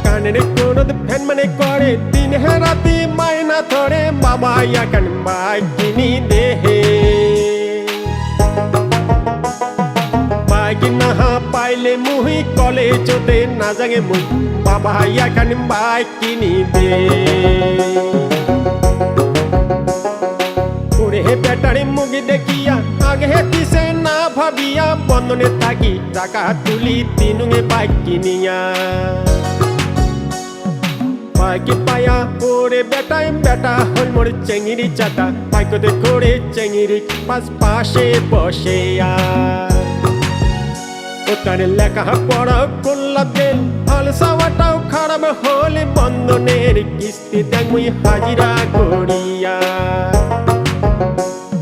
কানের কোরদ ফ্যান মানে করে দিন হে রাতি মায়না ধরে বাবা এখন বাইক কিনি দেহে বাইক না পাইলে মুহি কলেজতে না যাগে মুই বাবা এখন বাইক কিনি দে ওরে বেটারে মুগি দেখিয়া আগে পিছে না ভাবিয়া বন্ধনে থাকি টাকা তুলি তিনুঙে বাইক কিনিয়া বাইকে পায়া ওরে বেটাই বেটা হল মোর চেঙ্গিরি চাটা বাইকতে করে চেঙ্গিরি পাশে বসে ও তার লেখা পড়া করলা দেন হাল সাওয়াটাও খারাপ হলে বন্ধনের কিস্তি দেখ মুই হাজিরা করিয়া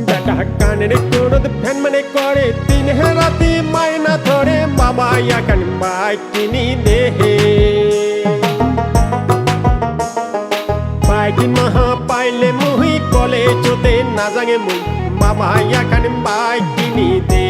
বেটা কানের কোরদ ফ্যান মানে করে দিন হে রাতি মায়না ধরে বাবা এখন বাইক কিনি দেহে বাইক মহা পাইলে মুহি কলেজতে না যাগে মুই বাবা এখন বাইক কিনি দে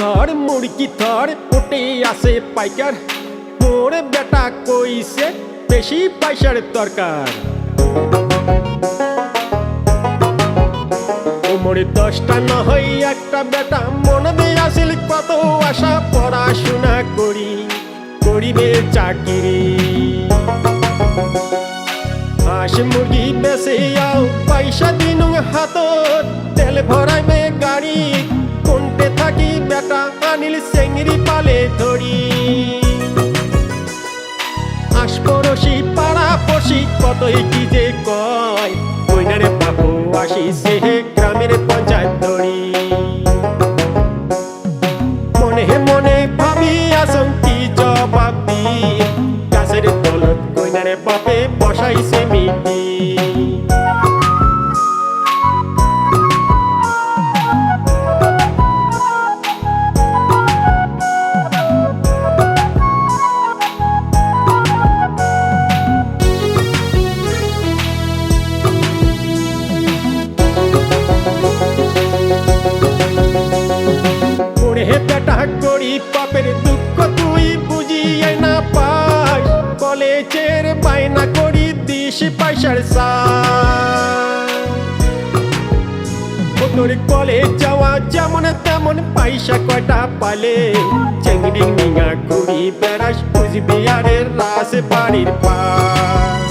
ধর মুরগি ধর উঠে আসে পাইকার মোর বেটা কইছে বেশি পয়সার দরকার ও মোরে 10টা না হয় একটা বেটা মনে দিয়ে আসিল কত আশা পড়াশোনা করিবে চাকরি হাঁস মুরগি বেসে আও পয়সা দিনু হাতত তেল ভরাইবে গাড়ি কোনতে থাকি বেটা আনিল চেঙ্গিরি পালে ধরি আশপড়শি পাড়া পড়শি কতই কি যে কয় কইনারে বাবু আসিছে গ্রামের পঞ্চায়েত ধরি মনে মনে ভাবি আসং কি জবাব দি গাছের তলত কইনারে বাপে বসাইছে মিটি বেটা করি পাপের দুঃখ তুই বুঝিয়ে না পাস কলেজের বায়না করি দিস পয়সার তোর কলেজ যাওয়া যেমন তেমন পয়সা কয়টা পালে চেঙ্গিরি নিঙা করি বেড়াস কুচবিহারের রাস বাড়ির পাশ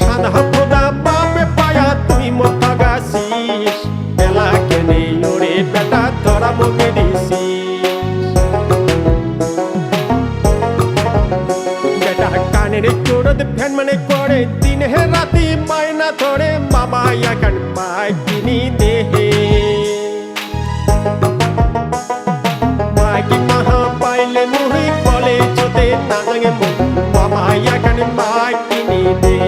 সাদা ফোদা বাপে পায়া তুই মোটা গাছিস বেলা কেনে ওরে বেটা ধরা মুখে দিছি বেটা কানের কোরদ ফ্যান মানে করে দিন হে রাতি মায়না ধরে বাবা এখন বাইক কিনি দেহে বাইক মহা পাইলে মুহি কলেজতে না যাগে বাবা এখন বাইক কিনি দে